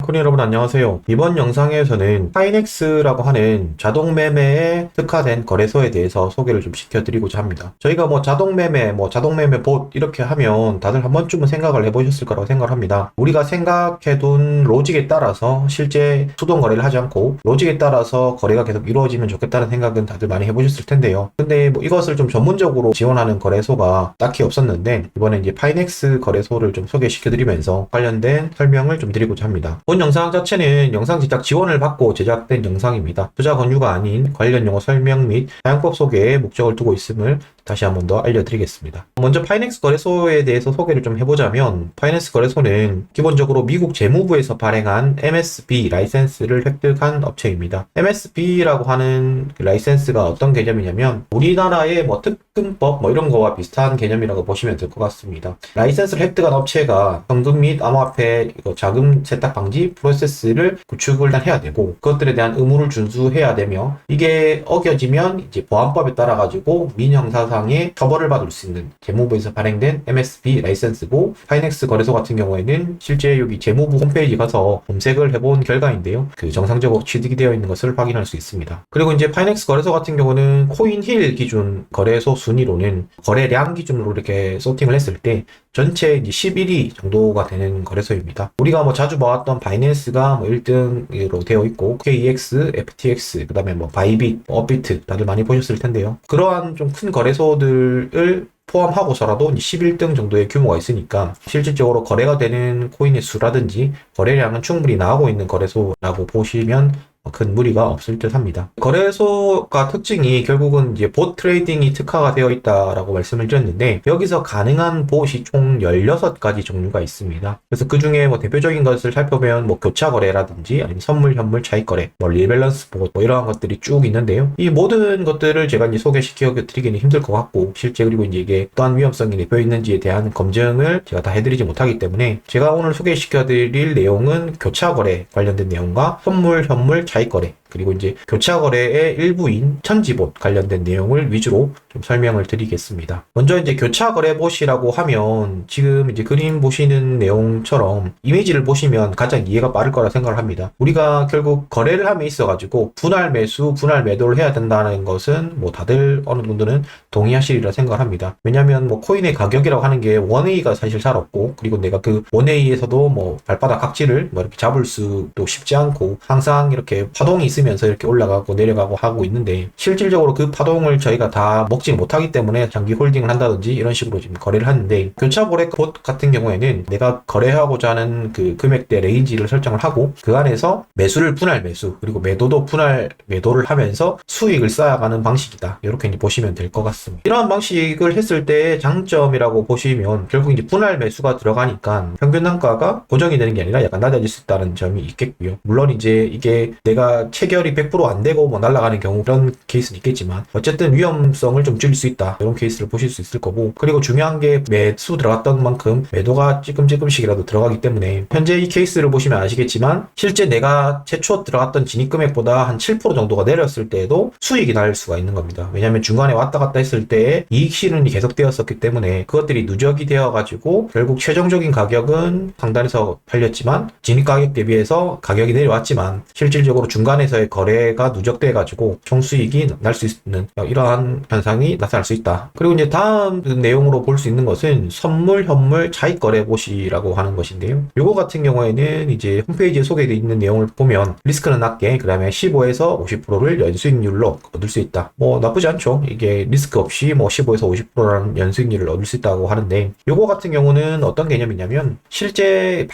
코인 여러분 안녕하세요. 이번 영상에서는 파이넥스라고 하는 자동 매매에 특화된 거래소에 대해서 소개를 좀 시켜드리고자 합니다. 저희가 자동 매매, 자동 매매 봇 이렇게 하면 다들 한 번쯤은 생각을 해보셨을 거라고 생각을 합니다. 우리가 생각해둔 로직에 따라서 실제 수동 거래를 하지 않고 로직에 따라서 거래가 계속 이루어지면 좋겠다는 생각은 다들 많이 해보셨을 텐데요. 근데 이것을 좀 전문적으로 지원하는 거래소가 딱히 없었는데 이번에 이제 파이넥스 거래소를 좀 소개시켜드리면서 관련된 설명을 좀 드리고자 합니다. 본 영상 자체는 영상 제작 지원을 받고 제작된 영상입니다. 투자 권유가 아닌 관련 용어 설명 및 사용법 소개에 목적을 두고 있음을 다시 한 번 더 알려드리겠습니다. 먼저 파이넥스 거래소에 대해서 소개를 좀 해보자면 파이넥스 거래소는 기본적으로 미국 재무부에서 발행한 MSB 라이센스를 획득한 업체입니다. MSB라고 하는 라이센스가 어떤 개념이냐면 우리나라의 특근법 이런 거와 비슷한 개념이라고 보시면 될 것 같습니다. 라이센스를 획득한 업체가 현금 및 암호화폐 자금 세탁 방지 프로세스를 구축을 해야 되고 그것들에 대한 의무를 준수해야 되며 이게 어겨지면 이제 보안법에 따라 가지고 민형사상의 처벌을 받을 수 있는 재무부에서 발행된 MSB 라이센스고 파이넥스 거래소 같은 경우에는 실제 여기 재무부 홈페이지 가서 검색을 해본 결과인데요. 정상적으로 취득이 되어 있는 것을 확인할 수 있습니다. 그리고 이제 파이넥스 거래소 같은 경우는 코인힐 기준 거래소 순위로는 거래량 기준으로 이렇게 소팅을 했을 때 전체 이제 11위 정도가 되는 거래소입니다. 우리가 자주 봐왔던 바이낸스가 1등으로 되어 있고 KEX, FTX, 그 다음에 바이빗, 업비트 다들 많이 보셨을 텐데요. 그러한 좀 큰 거래소들을 포함하고서라도 11등 정도의 규모가 있으니까 실질적으로 거래가 되는 코인의 수라든지 거래량은 충분히 나오고 있는 거래소라고 보시면 큰 무리가 없을 듯 합니다. 거래소가 특징이 결국은 이제 봇 트레이딩이 특화가 되어 있다라고 말씀을 드렸는데 여기서 가능한 봇이 총 16가지 종류가 있습니다. 그래서 그 중에 대표적인 것을 살펴보면 교차 거래라든지 아니면 선물, 현물, 차익 거래, 리밸런스 봇 이러한 것들이 쭉 있는데요. 이 모든 것들을 제가 이제 소개시켜 드리기는 힘들 것 같고 실제 그리고 이제 이게 어떠한 위험성이 내포 있는지에 대한 검증을 제가 다 해드리지 못하기 때문에 제가 오늘 소개시켜 드릴 내용은 교차 거래 관련된 내용과 선물, 현물, 차익 거래 그리고 이제 교차 거래의 일부인 천지봇 관련된 내용을 위주로 좀 설명을 드리겠습니다. 먼저 이제 교차 거래 봇이라고 하면 지금 이제 그림 보시는 내용처럼 이미지를 보시면 가장 이해가 빠를 거라 생각을 합니다. 우리가 결국 거래를 함에 있어 가지고 분할 매수, 분할 매도를 해야 된다는 것은 다들 어느 정도는 동의하시리라 생각을 합니다. 왜냐하면 코인의 가격이라고 하는 게 원웨이가 사실 잘 없고 그리고 내가 그 원웨이에서도 발바닥 각질을 이렇게 잡을 수도 쉽지 않고 항상 이렇게 파동이 있으면서 이렇게 올라가고 내려가고 하고 있는데 실질적으로 그 파동을 저희가 다 먹지 못하기 때문에 장기 홀딩을 한다든지 이런 식으로 지금 거래를 하는데 교차 거래 봇 같은 경우에는 내가 거래하고자 하는 그 금액대 레인지를 설정을 하고 그 안에서 매수를 분할 매수 그리고 매도도 분할 매도를 하면서 수익을 쌓아가는 방식이다. 이렇게 이제 보시면 될 것 같습니다. 이러한 방식을 했을 때의 장점이라고 보시면 결국 이제 분할 매수가 들어가니까 평균 단가가 고정이 되는 게 아니라 약간 낮아질 수 있다는 점이 있겠고요. 물론 이제 이게 내가 체결이 100% 안 되고 날아가는 경우 그런 케이스는 있겠지만 어쨌든 위험성을 좀 줄일 수 있다. 이런 케이스를 보실 수 있을 거고 그리고 중요한 게 매수 들어갔던 만큼 매도가 찔끔찔끔씩이라도 들어가기 때문에 현재 이 케이스를 보시면 아시겠지만 실제 내가 최초 들어갔던 진입 금액보다 한 7% 정도가 내렸을 때에도 수익이 날 수가 있는 겁니다. 왜냐하면 중간에 왔다 갔다 했을 때 이익 실현이 계속되었었기 때문에 그것들이 누적이 되어 가지고 결국 최종적인 가격은 상단에서 팔렸지만 진입 가격 대비해서 가격이 내려왔지만 실질적으로 중간에서의 거래가 누적돼 가지고 총수익이 날 수 있는 이러한 현상이 나타날 수 있다. 그리고 이제 다음 내용으로 볼 수 있는 것은 선물, 현물, 차익 거래 봇이라고 하는 것인데요. 요거 같은 경우에는 이제 홈페이지에 소개되어 있는 내용을 보면 리스크는 낮게 그 다음에 15에서 50%를 연수익률로 얻을 수 있다. 나쁘지 않죠. 이게 리스크 없이 15에서 50%라는 연수익률을 얻을 수 있다고 하는데 요거 같은 경우는 어떤 개념이냐면 실제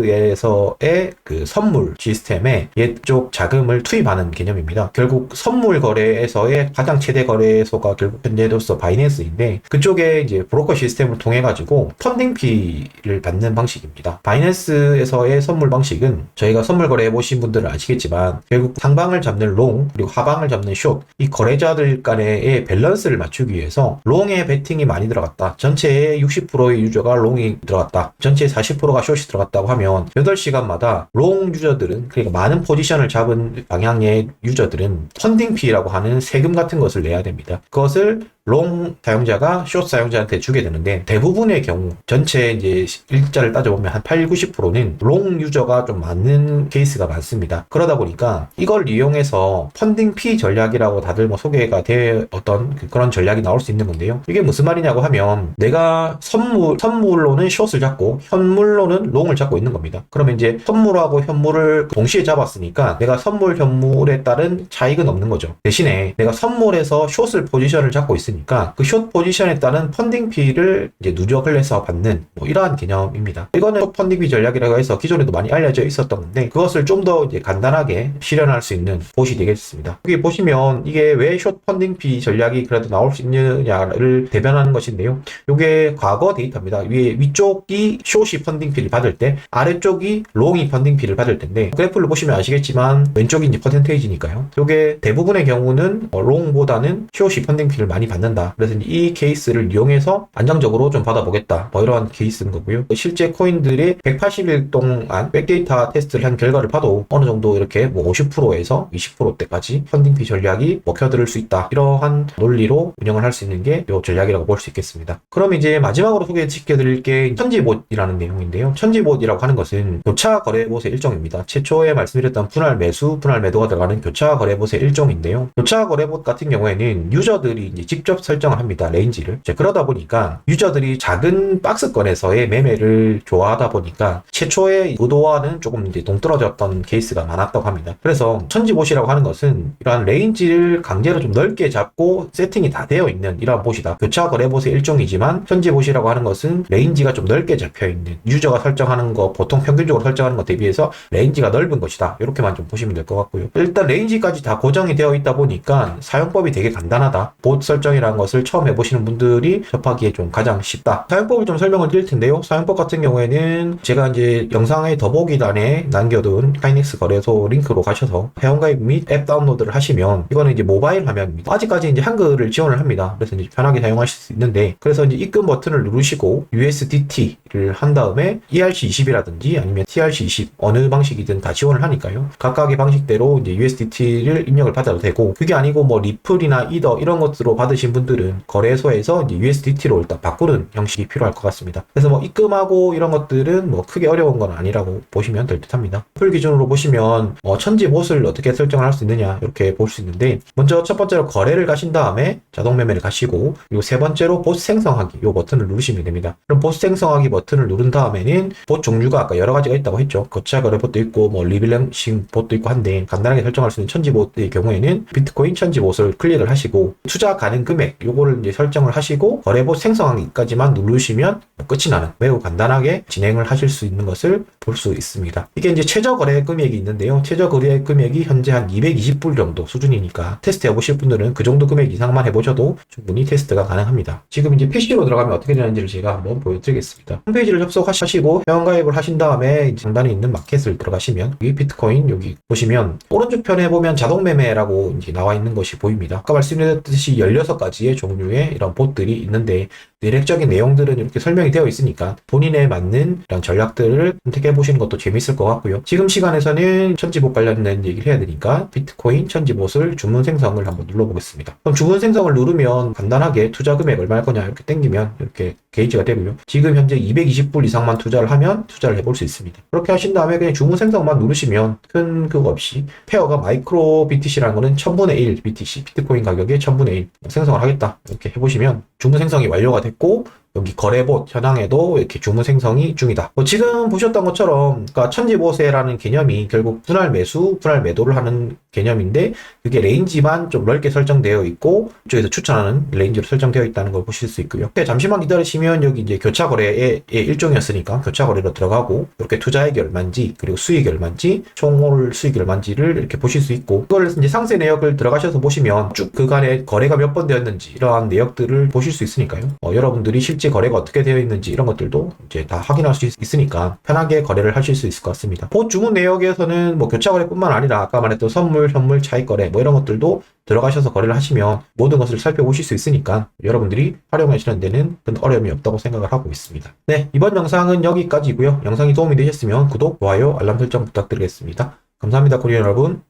바이낸스에서의 그 선물 시스템에 얘쪽 자금을 투입하는 개념입니다. 결국 선물 거래에서의 가장 최대 거래소가 결국 현재로서 바이낸스인데 그쪽에 이제 브로커 시스템을 통해 가지고 펀딩 피를 받는 방식입니다. 바이낸스에서의 선물 방식은 저희가 선물 거래 해보신 분들은 아시겠지만 결국 상방을 잡는 롱 그리고 하방을 잡는 숏 이 거래자들 간의 밸런스를 맞추기 위해서 롱에 베팅이 많이 들어갔다. 전체의 60%의 유저가 롱이 들어갔다. 전체의 40%가 숏이 들어갔다고 하면 8시간마다 롱 유저들은 그러니까 많은 포지션 포지션을 잡은 방향의 유저들은 펀딩 피라고 하는 세금 같은 것을 내야 됩니다. 그것을 롱 사용자가 숏 사용자한테 주게 되는데, 대부분의 경우 전체 이제 일자를 따져보면 한 8, 90%는 롱 유저가 좀 많은 케이스가 많습니다. 그러다 보니까 이걸 이용해서 펀딩 피 전략이라고 다들 뭐 소개가 되었던 그런 전략이 나올 수 있는 건데요. 이게 무슨 말이냐고 하면, 내가 선물로는 숏을 잡고 현물로는 롱을 잡고 있는 겁니다. 그러면 이제 선물하고 현물을 동시에 잡았으니까 내가 선물 현물에 따른 차익은 없는 거죠. 대신에 내가 선물에서 숏을 포지션을 잡고 있으니까 그 숏 포지션에 따른 펀딩 피를 이제 누적을 해서 받는 뭐 이러한 개념입니다. 이거는 숏 펀딩 피 전략이라고 해서 기존에도 많이 알려져 있었던 건데, 그것을 좀 더 이제 간단하게 실현할 수 있는 봇이 되겠습니다. 여기 보시면 이게 왜 숏 펀딩 피 전략이 그래도 나올 수 있느냐를 대변하는 것인데요. 이게 과거 데이터입니다. 위쪽이 숏이 펀딩 피를 받을 때, 아래쪽이 롱이 펀딩 피를 받을 텐데, 그래프를 보시면 아시겠지만 왼쪽이 이제 퍼센테이지니까요. 이게 대부분의 경우는 롱보다는 숏이 펀딩 피를 많이 받는다. 그래서 이 케이스를 이용해서 안정적으로 좀 받아보겠다. 뭐 이러한 케이스인 거고요. 실제 코인들이 180일 동안 백데이터 테스트를 한 결과를 봐도 어느 정도 이렇게 뭐 50%에서 20%대까지 펀딩 피 전략이 먹혀들을 수 있다. 이러한 논리로 운영을 할 수 있는 게 이 전략이라고 볼 수 있겠습니다. 그럼 이제 마지막으로 소개시켜드릴 게 천지봇이라는 내용인데요. 천지봇이라고 하는 것은 교차 거래봇의 일종입니다. 최초에 말씀드렸던 분할 매수, 분할 매도가 들어가는 교차 거래봇의 일종인데요. 교차 거래봇 같은 경우에는 유저들이 이제 직접 설정을 합니다. 레인지를. 그러다 보니까 유저들이 작은 박스권에서의 매매를 좋아하다 보니까 최초의 의도와는 조금 이제 동떨어졌던 케이스가 많았다고 합니다. 그래서 천지봇이라고 하는 것은 이러한 레인지를 강제로 좀 넓게 잡고 세팅이 다 되어 있는 이러한 봇이다. 교차 거래봇의 일종이지만 천지봇이라고 하는 것은 레인지가 좀 넓게 잡혀 있는, 유저가 설정하는 거, 보통 평균적으로 설정하는 것 대비해서 레인지가 넓은 것이다. 이렇게만 좀 보시면 될 것 같고요. 일단 레인지까지 다 고정이 되어 있다 보니까 사용법이 되게 간단하다. 봇 설정이라는 것을 처음 해보시는 분들이 접하기에 좀 가장 쉽다. 사용법을 좀 설명을 드릴 텐데요. 사용법 같은 경우에는 제가 이제 영상의 더보기란에 남겨둔 카이넥스 거래소 링크로 가셔서 회원가입 및 앱 다운로드를 하시면, 이거는 이제 모바일 화면입니다. 아직까지 이제 한글을 지원을 합니다. 그래서 이제 편하게 사용하실 수 있는데, 그래서 이제 입금 버튼을 누르시고 USDT를 한 다음에 ERC20이라든지 아니면 TRC20 어느 방식이든 다 지원을 하니까요. 각각의 방식대로 이제 USDT를 입력을 받아도 되고, 그게 아니고 뭐 리플이나 이더 이런 것으로 받으신 분들은 거래소에서 이제 USDT로 일단 바꾸는 형식이 필요할 것 같습니다. 그래서 뭐 입금하고 이런 것들은 뭐 크게 어려운 건 아니라고 보시면 될 듯합니다. 풀 기준으로 보시면 천지봇을 어떻게 설정을 할 수 있느냐 이렇게 볼 수 있는데, 먼저 첫 번째로 거래를 가신 다음에 자동 매매를 가시고, 그리고 세 번째로 봇 생성하기 이 버튼을 누르시면 됩니다. 그럼 봇 생성하기 버튼을 누른 다음에는 봇 종류가 아까 여러 가지가 있다고 했죠. 거차 거래 봇도 있고 뭐 리빌랭싱 봇도 있고 한데, 간단하게 설정할 수 있는 천지봇의 경우에는 비트코인 천지봇을 클릭을 하시고 투자 가능 금액 요거를 이제 설정을 하시고 거래봇 생성하기까지만 누르시면 끝이 나는, 매우 간단하게 진행을 하실 수 있는 것을 볼 수 있습니다. 이게 이제 최저 거래 금액이 있는데요. 최저 거래 금액이 현재 한 220불 정도 수준이니까 테스트 해보실 분들은 그 정도 금액 이상만 해보셔도 충분히 테스트가 가능합니다. 지금 이제 PC로 들어가면 어떻게 되는지를 제가 한번 보여드리겠습니다. 홈페이지를 접속하시고 회원가입을 하신 다음에 상단에 있는 마켓을 들어가시면 여기 비트코인 여기 보시면 오른쪽 편에 보면 자동 매매라고 이제 나와 있는 것이 보입니다. 아까 말씀드렸듯이 16가지의 종류의 이런 봇들이 있는데, 대략적인 내용들은 이렇게 설명이 되어 있으니까 본인에 맞는 이런 전략들을 선택해 보시는 것도 재밌을 것 같고요. 지금 시간에서는 천지봇 관련된 얘기를 해야 되니까 비트코인 천지봇을 주문 생성을 한번 눌러보겠습니다. 그럼 주문 생성을 누르면 간단하게 투자 금액 얼마일 거냐 이렇게 땡기면 이렇게 게이지가 되고요. 지금 현재 220불 이상만 투자를 하면 투자를 해볼 수 있습니다. 그렇게 하신 다음에 그냥 주문 생성만 누르시면 큰 그거 없이 페어가 마이크로 BTC라는 거는 1000분의 1 BTC, 비트코인 가격의 1000분의 1 생성을 하겠다 이렇게 해보시면 주문 생성이 완료가 됐고, 여기 거래봇 현황에도 이렇게 주문 생성이 중이다. 지금 보셨던 것처럼 그러니까 천지봇이라는 개념이 결국 분할 매수, 분할 매도를 하는 개념인데, 그게 레인지만 좀 넓게 설정되어 있고 이쪽에서 추천하는 레인지로 설정되어 있다는 걸 보실 수 있고요. 잠시만 기다리시면 여기 이제 교차 거래의 일종이었으니까 교차 거래로 들어가고, 이렇게 투자액이 얼마인지 그리고 수익이 얼마인지 총홀 수익이 얼마인지를 이렇게 보실 수 있고, 그걸 이제 상세 내역을 들어가셔서 보시면 쭉 그간에 거래가 몇 번 되었는지 이러한 내역들을 보실 수 있으니까요. 여러분들이 실제 거래가 어떻게 되어 있는지 이런 것들도 이제 다 확인할 수 있으니까 편하게 거래를 하실 수 있을 것 같습니다. 본 주문 내역에서는 뭐 교차 거래뿐만 아니라 아까 말했던 선물, 현물, 차익 거래 뭐 이런 것들도 들어가셔서 거래를 하시면 모든 것을 살펴보실 수 있으니까 여러분들이 활용하시는 데는 큰 어려움이 없다고 생각을 하고 있습니다. 네, 이번 영상은 여기까지고요. 영상이 도움이 되셨으면 구독, 좋아요, 알람 설정 부탁드리겠습니다. 감사합니다, 코리안 여러분.